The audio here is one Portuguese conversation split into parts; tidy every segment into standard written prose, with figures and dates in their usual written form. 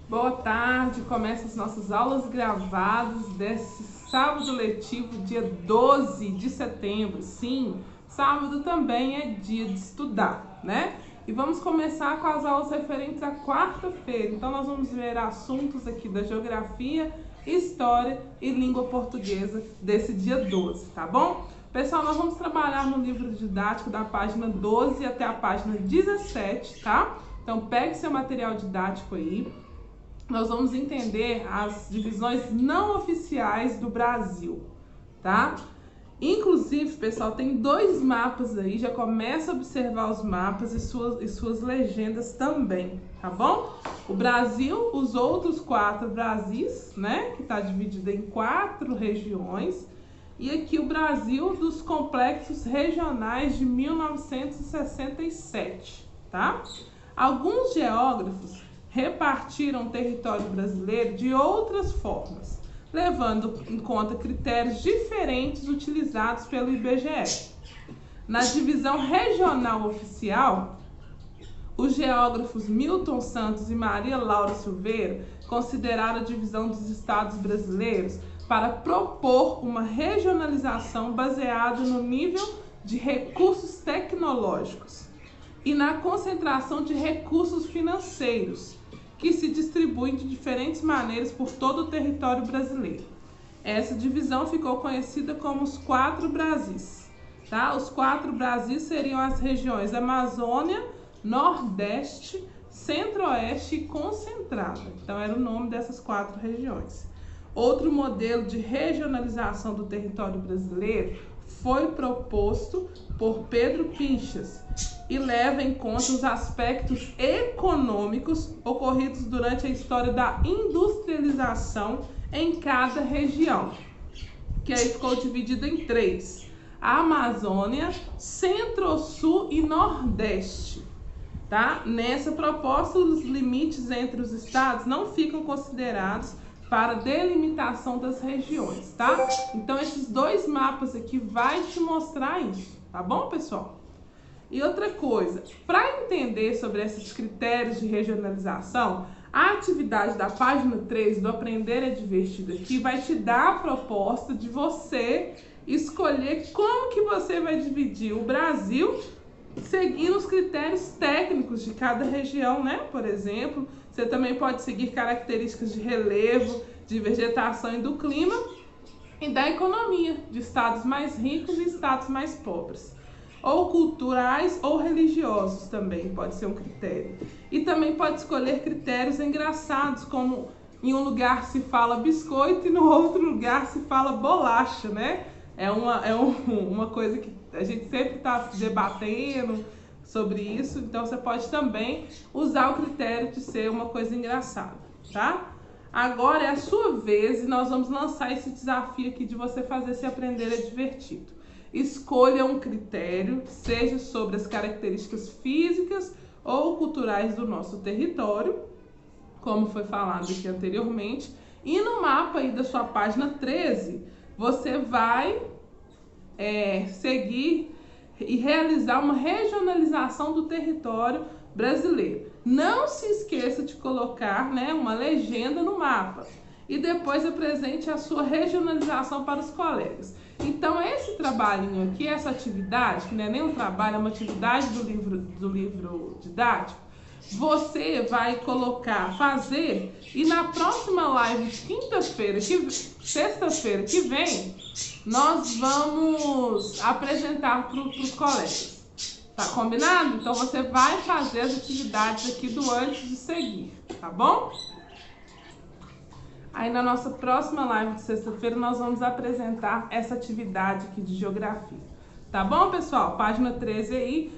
Boa tarde, começam as nossas aulas gravadas desse sábado letivo, dia 12 de setembro. Sim, sábado também é dia de estudar, né? E vamos começar com as aulas referentes à quarta-feira. Então nós vamos ver assuntos aqui da geografia, história e língua portuguesa desse dia 12, tá bom? Pessoal, nós vamos trabalhar no livro didático da página 12 até a página 17, tá? Então pegue seu material didático aí. Nós vamos entender as divisões não oficiais do Brasil, tá? Inclusive, pessoal, tem 2 mapas aí, já começa a observar os mapas e suas legendas também, tá bom? O Brasil, os outros 4 Brasis, né? Que está dividido em 4 regiões. E aqui o Brasil dos complexos regionais de 1967, tá? Alguns geógrafos repartiram o território brasileiro de outras formas, levando em conta critérios diferentes utilizados pelo IBGE. Na divisão regional oficial, os geógrafos Milton Santos e Maria Laura Silveira consideraram a divisão dos estados brasileiros para propor uma regionalização baseada no nível de recursos tecnológicos e na concentração de recursos financeiros, que se distribuem de diferentes maneiras por todo o território brasileiro. Essa divisão ficou conhecida como os 4 Brasis. Tá? Os 4 Brasis seriam as regiões Amazônia, Nordeste, Centro-Oeste e Concentrada. Então era o nome dessas 4 regiões. Outro modelo de regionalização do território brasileiro foi proposto por Pedro Pinchas e leva em conta os aspectos econômicos ocorridos durante a história da industrialização em cada região, que aí ficou dividida em 3: a Amazônia, Centro-Sul e Nordeste. Tá? Nessa proposta, os limites entre os estados não ficam considerados para delimitação das regiões, tá? Então esses 2 mapas aqui vai te mostrar isso, tá bom, pessoal? E outra coisa, para entender sobre esses critérios de regionalização, a atividade da página 3 do Aprender é Divertido aqui vai te dar a proposta de você escolher como que você vai dividir o Brasil seguindo os critérios técnicos de cada região, né? Por exemplo, você também pode seguir características de relevo, de vegetação e do clima e da economia, de estados mais ricos e estados mais pobres. Ou culturais ou religiosos também pode ser um critério. E também pode escolher critérios engraçados, como em um lugar se fala biscoito e no outro lugar se fala bolacha, né? É uma coisa que a gente sempre está debatendo sobre isso, então você pode também usar o critério de ser uma coisa engraçada, tá? Agora é a sua vez e nós vamos lançar esse desafio aqui de você fazer Se Aprender é Divertido. Escolha um critério, seja sobre as características físicas ou culturais do nosso território, como foi falado aqui anteriormente, e no mapa aí da sua página 13, você vai seguir e realizar uma regionalização do território brasileiro. Não se esqueça de colocar, né, uma legenda no mapa e depois apresente a sua regionalização para os colegas. Então esse trabalhinho aqui, essa atividade, que não é nem um trabalho, é uma atividade do livro didático, você vai fazer e na próxima live sexta-feira que vem, nós vamos apresentar para os colegas. Tá combinado? Então você vai fazer as atividades aqui do antes de seguir, tá bom? Aí na nossa próxima live de sexta-feira nós vamos apresentar essa atividade aqui de geografia. Tá bom, pessoal? Página 13 aí.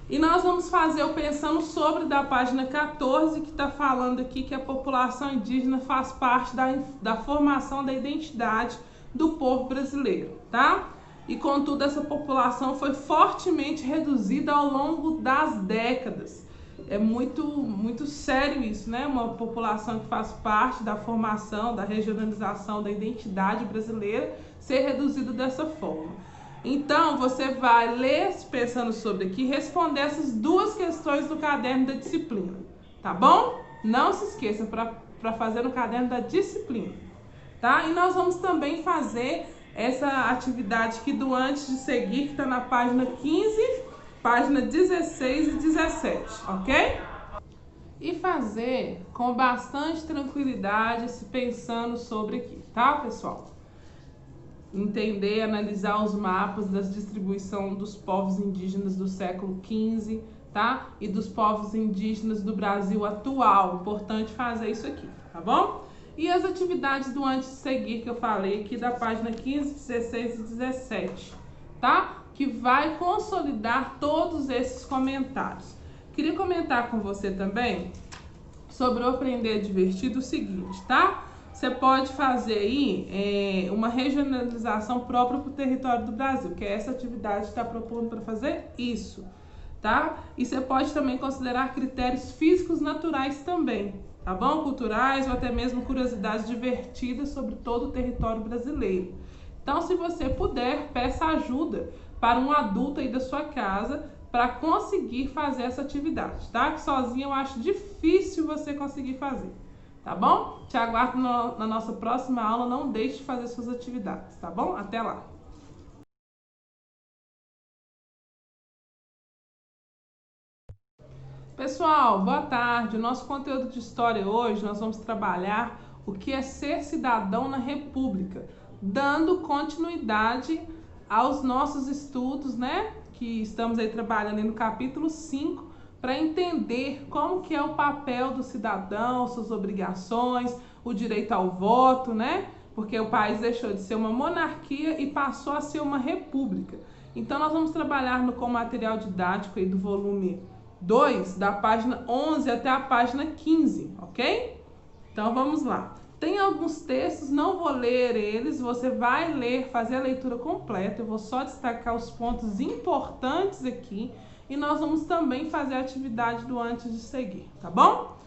E nós vamos fazer o Pensando Sobre da página 14, que está falando aqui que a população indígena faz parte da formação da identidade do povo brasileiro, tá? E contudo, essa população foi fortemente reduzida ao longo das décadas. É muito sério isso, né? Uma população que faz parte da formação, da regionalização da identidade brasileira ser reduzida dessa forma. Então, você vai ler Pensando Sobre aqui e responder essas 2 questões do caderno da disciplina, tá bom? Não se esqueça, para para fazer no caderno da disciplina, tá? E nós vamos também fazer essa atividade aqui do antes de seguir, que está na página 15, página 16 e 17, ok? E fazer com bastante tranquilidade, se pensando sobre aqui, tá, pessoal? Entender, analisar os mapas da distribuição dos povos indígenas do século XV, tá? E dos povos indígenas do Brasil atual. Importante fazer isso aqui, tá bom? E as atividades do antes de seguir que eu falei aqui da página 15, 16 e 17, tá? Que vai consolidar todos esses comentários. Queria comentar com você também sobre o Aprender Divertido o seguinte, tá? Você pode fazer aí uma regionalização própria para o território do Brasil, que é essa atividade que está propondo para fazer isso, tá? E você pode também considerar critérios físicos naturais também, tá bom? Culturais ou até mesmo curiosidades divertidas sobre todo o território brasileiro. Então, se você puder, peça ajuda para um adulto aí da sua casa para conseguir fazer essa atividade, tá? Que sozinho eu acho difícil você conseguir fazer, tá bom? Te aguardo na nossa próxima aula, não deixe de fazer suas atividades, tá bom? Até lá! Pessoal, boa tarde. O nosso conteúdo de história hoje, nós vamos trabalhar o que é ser cidadão na República, dando continuidade aos nossos estudos, né? Que estamos aí trabalhando no capítulo 5, para entender como que é o papel do cidadão, suas obrigações, o direito ao voto, né? Porque o país deixou de ser uma monarquia e passou a ser uma república. Então nós vamos trabalhar com o material didático aí do volume 2, da página 11 até a página 15, ok? Então vamos lá. Tem alguns textos, não vou ler eles, você vai ler, fazer a leitura completa, eu vou só destacar os pontos importantes aqui e nós vamos também fazer a atividade do antes de seguir, tá bom?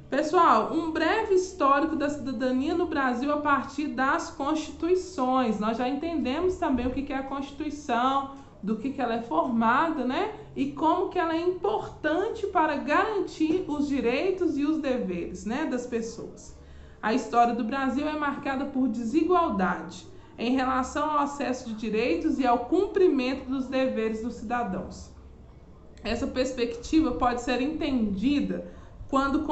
Pessoal, um breve histórico da cidadania no Brasil a partir das constituições. Nós já entendemos também o que é a Constituição, do que ela é formada, né? E como que ela é importante para garantir os direitos e os deveres, né, das pessoas. A história do Brasil é marcada por desigualdade em relação ao acesso de direitos e ao cumprimento dos deveres dos cidadãos. Essa perspectiva pode ser entendida quando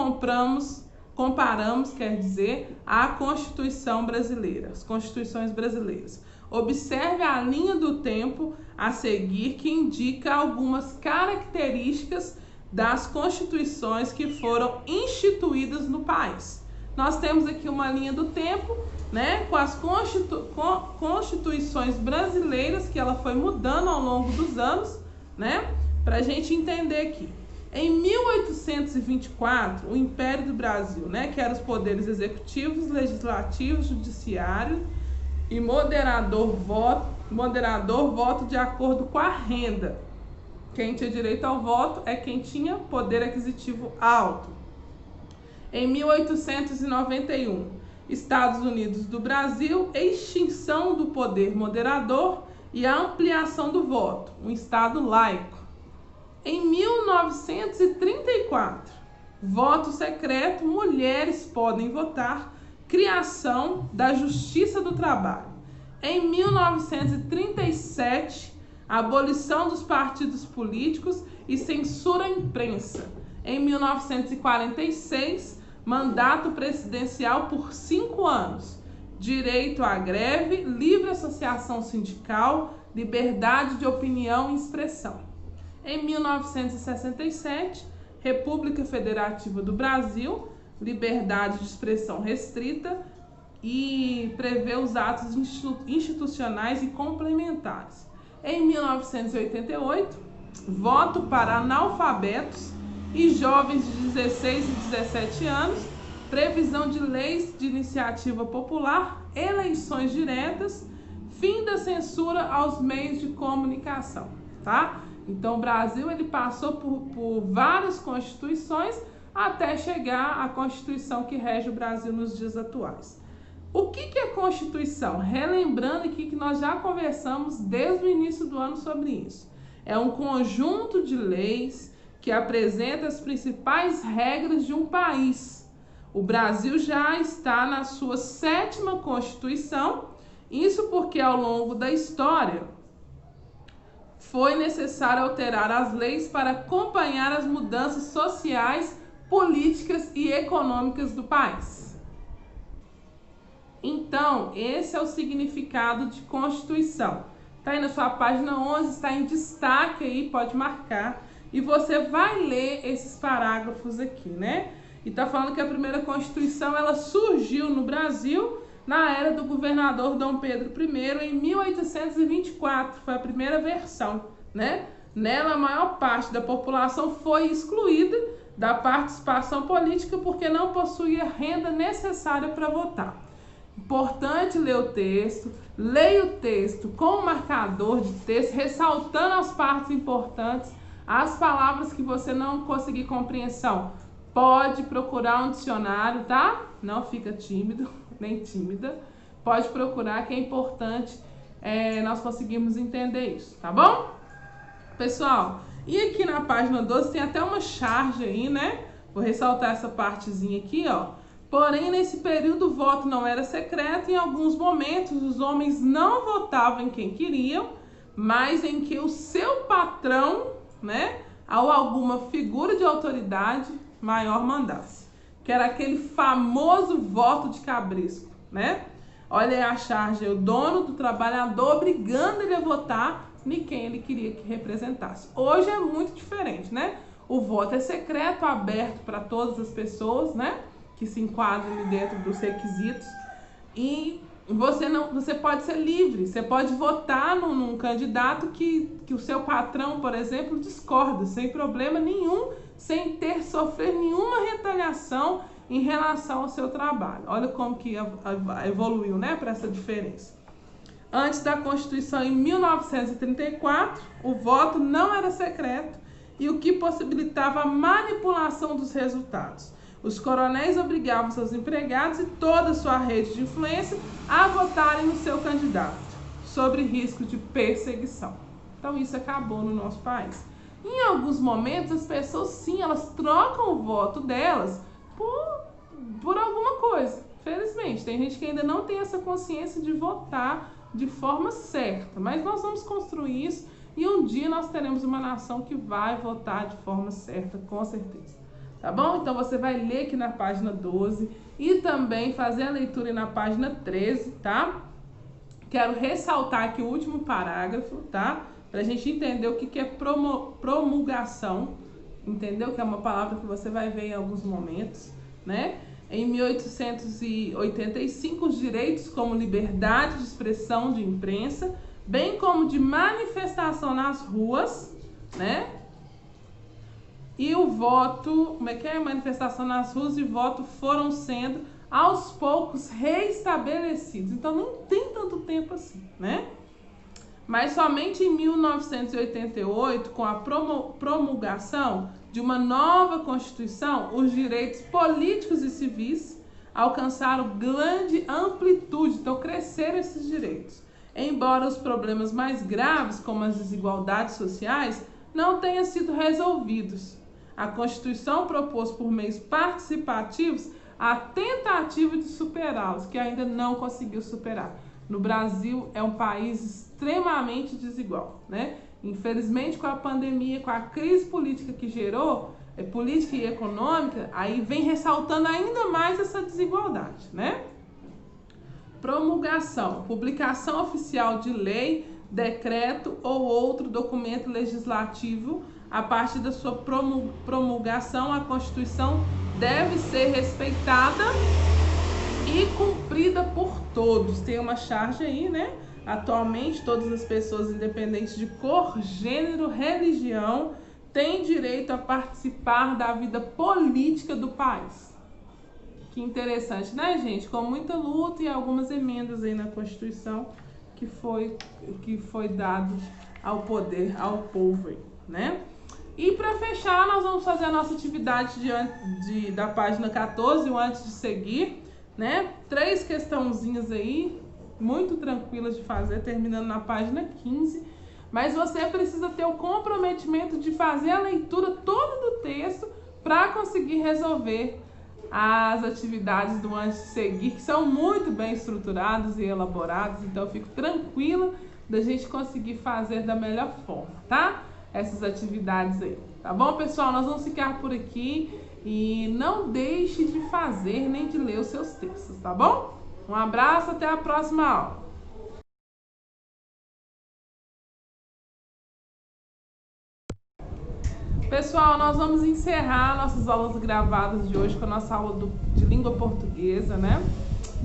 comparamos, quer dizer, a Constituição brasileira, as constituições brasileiras. Observe a linha do tempo a seguir que indica algumas características das constituições que foram instituídas no país. Nós temos aqui uma linha do tempo, né, com as constituições brasileiras que ela foi mudando ao longo dos anos, né, para a gente entender aqui. Em 1824, o Império do Brasil, né, que eram os poderes executivos, legislativo, judiciário e moderador voto de acordo com a renda. Quem tinha direito ao voto é quem tinha poder aquisitivo alto. Em 1891, Estados Unidos do Brasil, extinção do poder moderador e a ampliação do voto, um Estado laico. Em 1934, voto secreto, mulheres podem votar, criação da Justiça do Trabalho. Em 1937, abolição dos partidos políticos e censura à imprensa. Em 1946, mandato presidencial por 5 anos, direito à greve, livre associação sindical, liberdade de opinião e expressão. Em 1967, República Federativa do Brasil, liberdade de expressão restrita e prevê os atos institucionais e complementares. Em 1988, voto para analfabetos e jovens de 16 e 17 anos, previsão de leis de iniciativa popular, eleições diretas, fim da censura aos meios de comunicação, tá? Então o Brasil ele passou por várias constituições até chegar à Constituição que rege o Brasil nos dias atuais. O que é Constituição? Relembrando aqui que nós já conversamos desde o início do ano sobre isso. É um conjunto de leis que apresenta as principais regras de um país, O Brasil já está na sua 7ª Constituição, isso porque ao longo da história foi necessário alterar as leis para acompanhar as mudanças sociais, políticas e econômicas do país. Então, esse é o significado de Constituição. Está aí na sua página 11, está em destaque aí, pode marcar. E você vai ler esses parágrafos aqui, né? E está falando que a primeira Constituição, ela surgiu no Brasil na era do governador Dom Pedro I, em 1824. Foi a primeira versão, né? Nela, a maior parte da população foi excluída da participação política porque não possuía renda necessária para votar. Importante ler o texto, leia o texto com o marcador de texto, ressaltando as partes importantes, as palavras que você não conseguir compreensão. Pode procurar um dicionário, tá? Não fica tímido, nem tímida. Pode procurar, que é importante nós conseguirmos entender isso, tá bom? Pessoal, e aqui na página 12 tem até uma charge aí, né? Vou ressaltar essa partezinha aqui, ó. Porém, nesse período o voto não era secreto e em alguns momentos os homens não votavam em quem queriam, mas em que o seu patrão, né, ou alguma figura de autoridade maior mandasse. Que era aquele famoso voto de cabresto, né? Olha aí a charge, o dono do trabalhador obrigando ele a votar em quem ele queria que representasse. Hoje é muito diferente, né? O voto é secreto, aberto para todas as pessoas, né, que se enquadram dentro dos requisitos, e você pode ser livre, você pode votar num candidato que o seu patrão, por exemplo, discorda, sem problema nenhum, sem sofrer nenhuma retaliação em relação ao seu trabalho. Olha como que evoluiu, né, para essa diferença. Antes da Constituição, em 1934, o voto não era secreto e o que possibilitava a manipulação dos resultados. Os coronéis obrigavam seus empregados e toda a sua rede de influência a votarem no seu candidato, sob risco de perseguição. Então isso acabou no nosso país. Em alguns momentos as pessoas sim, elas trocam o voto delas por alguma coisa. Felizmente, tem gente que ainda não tem essa consciência de votar de forma certa, mas nós vamos construir isso e um dia nós teremos uma nação que vai votar de forma certa, com certeza. Tá bom? Então você vai ler aqui na página 12 e também fazer a leitura na página 13, tá? Quero ressaltar aqui o último parágrafo, tá? Pra gente entender o que é promulgação, entendeu? Que é uma palavra que você vai ver em alguns momentos, né? Em 1885, os direitos como liberdade de expressão de imprensa, bem como de manifestação nas ruas, né? E o voto, como é que é? Manifestação nas ruas e voto foram sendo aos poucos reestabelecidos. Então não tem tanto tempo assim, né? Mas somente em 1988, com a promulgação de uma nova Constituição, os direitos políticos e civis alcançaram grande amplitude, então cresceram esses direitos. Embora os problemas mais graves, como as desigualdades sociais, não tenham sido resolvidos. A Constituição propôs por meios participativos a tentativa de superá-los, que ainda não conseguiu superar. No Brasil é um país extremamente desigual, né? Infelizmente, com a pandemia, com a crise política que gerou, política e econômica, aí vem ressaltando ainda mais essa desigualdade, né? Promulgação, publicação oficial de lei, decreto ou outro documento legislativo. A partir da sua promulgação, a Constituição deve ser respeitada e cumprida por todos. Tem uma charge aí, né? Atualmente, todas as pessoas, independentes de cor, gênero, religião, têm direito a participar da vida política do país. Que interessante, né, gente? Com muita luta e algumas emendas aí na Constituição que foi dado ao poder, ao povo aí, né? E para fechar, nós vamos fazer a nossa atividade da página 14, o antes de seguir, né? 3 questãozinhas aí, muito tranquilas de fazer, terminando na página 15. Mas você precisa ter o comprometimento de fazer a leitura toda do texto para conseguir resolver as atividades do Antes de Seguir, que são muito bem estruturadas e elaboradas, então eu fico tranquila da gente conseguir fazer da melhor forma, tá? Essas atividades aí, tá bom, pessoal? Nós vamos ficar por aqui e não deixe de fazer nem de ler os seus textos, tá bom? Um abraço, até a próxima aula. Pessoal, nós vamos encerrar nossas aulas gravadas de hoje com a nossa aula de língua portuguesa, né?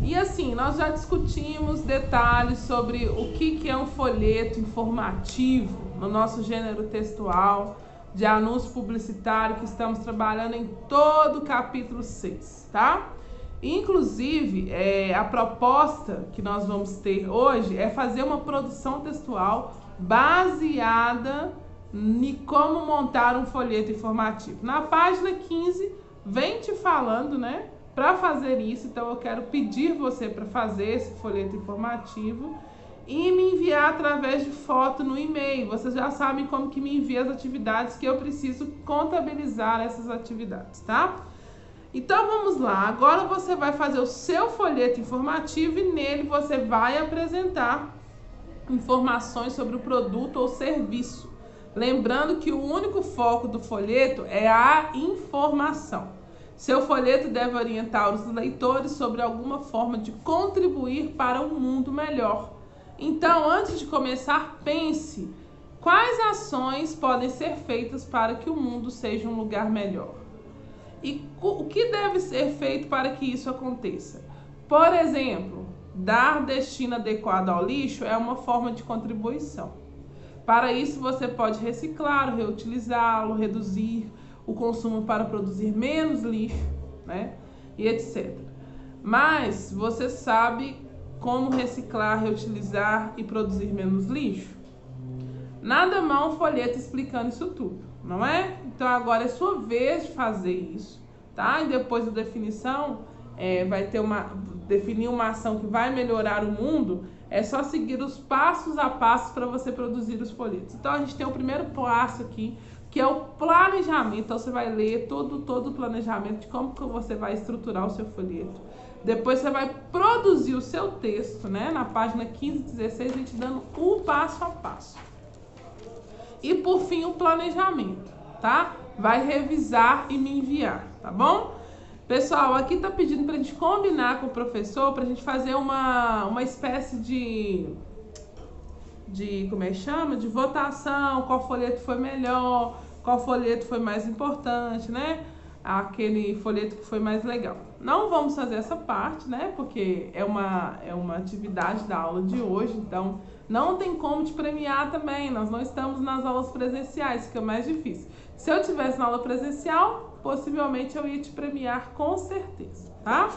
E assim, nós já discutimos detalhes sobre o que é um folheto informativo no nosso gênero textual de anúncio publicitário que estamos trabalhando em todo o capítulo 6, tá? Inclusive, a proposta que nós vamos ter hoje é fazer uma produção textual baseada em como montar um folheto informativo. Na página 15, vem te falando, né, para fazer isso. Então eu quero pedir você para fazer esse folheto informativo e me enviar através de foto no e-mail. Vocês já sabem como que me envia as atividades, que eu preciso contabilizar essas atividades, tá? Então vamos lá, agora você vai fazer o seu folheto informativo e nele você vai apresentar informações sobre o produto ou serviço. Lembrando que o único foco do folheto é a informação. Seu folheto deve orientar os leitores sobre alguma forma de contribuir para um mundo melhor. Então, antes de começar, pense quais ações podem ser feitas para que o mundo seja um lugar melhor. E o que deve ser feito para que isso aconteça? Por exemplo, dar destino adequado ao lixo é uma forma de contribuição. Para isso, você pode reciclar, reutilizá-lo, reduzir o consumo para produzir menos lixo, né? E etc. Mas você sabe como reciclar, reutilizar e produzir menos lixo? Nada mal um folheto explicando isso tudo, não é? Então agora é sua vez de fazer isso, tá? E depois da definição, vai ter definir uma ação que vai melhorar o mundo. É só seguir os passos a passo para você produzir os folhetos. Então a gente tem o primeiro passo aqui, que é o planejamento. Então você vai ler todo o planejamento de como que você vai estruturar o seu folheto. Depois você vai produzir o seu texto, né? Na página 15 e 16, a gente dando o passo a passo. E por fim o planejamento, tá? Vai revisar e me enviar, tá bom? Pessoal, aqui tá pedindo pra gente combinar com o professor, pra gente fazer uma espécie de como é que chama? De votação, qual folheto foi melhor, qual folheto foi mais importante, né? Aquele folheto que foi mais legal. Não vamos fazer essa parte, né? Porque é uma atividade da aula de hoje, então não tem como te premiar também. Nós não estamos nas aulas presenciais, fica mais difícil. Se eu tivesse na aula presencial, possivelmente eu ia te premiar com certeza, tá?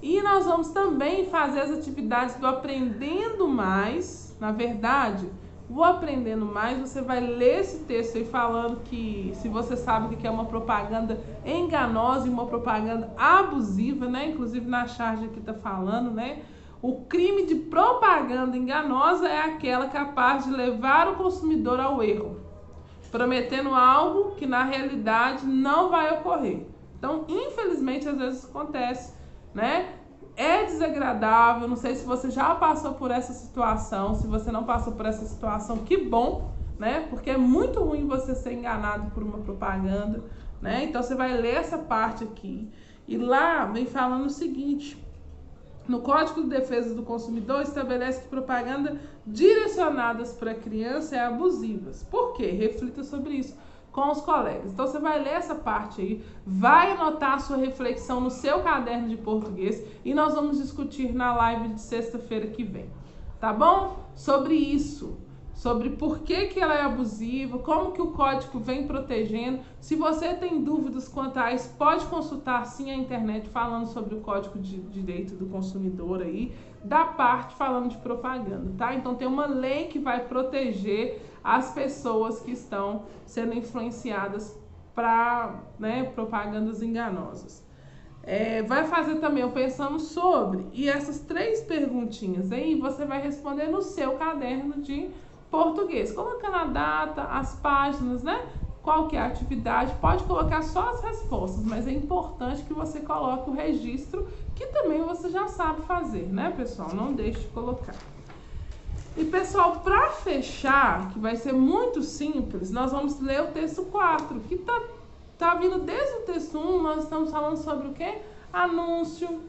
E nós vamos também fazer as atividades do Aprendendo Mais. Na verdade, o Aprendendo Mais, você vai ler esse texto aí falando que, se você sabe que é uma propaganda enganosa e uma propaganda abusiva, né? Inclusive na charge aqui tá falando, né? O crime de propaganda enganosa é aquela capaz de levar o consumidor ao erro, prometendo algo que na realidade não vai ocorrer. Então, infelizmente, às vezes acontece, né? É desagradável, não sei se você já passou por essa situação. Se você não passou por essa situação, que bom, né? Porque é muito ruim você ser enganado por uma propaganda, né? Então você vai ler essa parte aqui e lá vem falando o seguinte: no Código de Defesa do Consumidor estabelece que propaganda direcionadas para criança é abusivas. Por quê? Reflita sobre isso com os colegas. Então você vai ler essa parte aí, vai anotar a sua reflexão no seu caderno de português e nós vamos discutir na live de sexta-feira que vem, tá bom? Sobre isso, sobre por que ela é abusiva, como que o código vem protegendo. Se você tem dúvidas quanto a isso, pode consultar sim a internet falando sobre o Código de Direito do Consumidor aí, da parte falando de propaganda, tá? Então tem uma lei que vai proteger as pessoas que estão sendo influenciadas para, né, propagandas enganosas. Vai fazer também o Pensando Sobre, e essas 3 perguntinhas aí você vai responder no seu caderno de português, colocando a data, as páginas, né? qual que é a atividade, pode colocar só as respostas, mas é importante que você coloque o registro, que também você já sabe fazer, né, pessoal? Não deixe de colocar. E, pessoal, para fechar, que vai ser muito simples, nós vamos ler o texto 4, que tá vindo desde o texto 1, nós estamos falando sobre o quê? Anúncio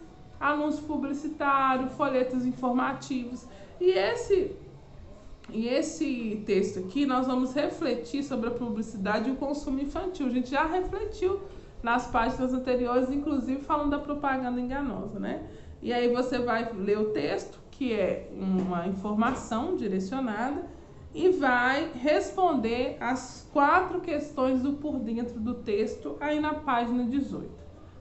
publicitário, folhetos informativos. E esse texto aqui, nós vamos refletir sobre a publicidade e o consumo infantil. A gente já refletiu nas páginas anteriores, inclusive falando da propaganda enganosa, né? E aí você vai ler o texto, que é uma informação direcionada, e vai responder as 4 questões do por dentro do texto aí na página 18.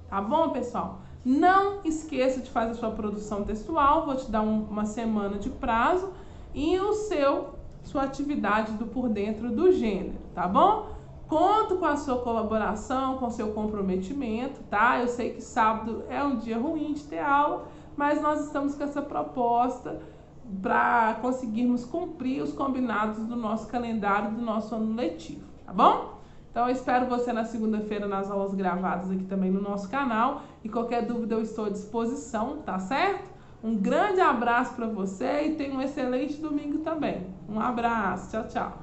Tá bom, pessoal? Não esqueça de fazer sua produção textual, vou te dar uma semana de prazo, e sua atividade do por dentro do gênero, tá bom? Conto com a sua colaboração, com o seu comprometimento, tá? Eu sei que sábado é um dia ruim de ter aula, mas nós estamos com essa proposta para conseguirmos cumprir os combinados do nosso calendário, do nosso ano letivo, tá bom? Então eu espero você na segunda-feira nas aulas gravadas aqui também no nosso canal, e qualquer dúvida eu estou à disposição, tá certo? Um grande abraço para você e tenha um excelente domingo também. Um abraço, tchau, tchau.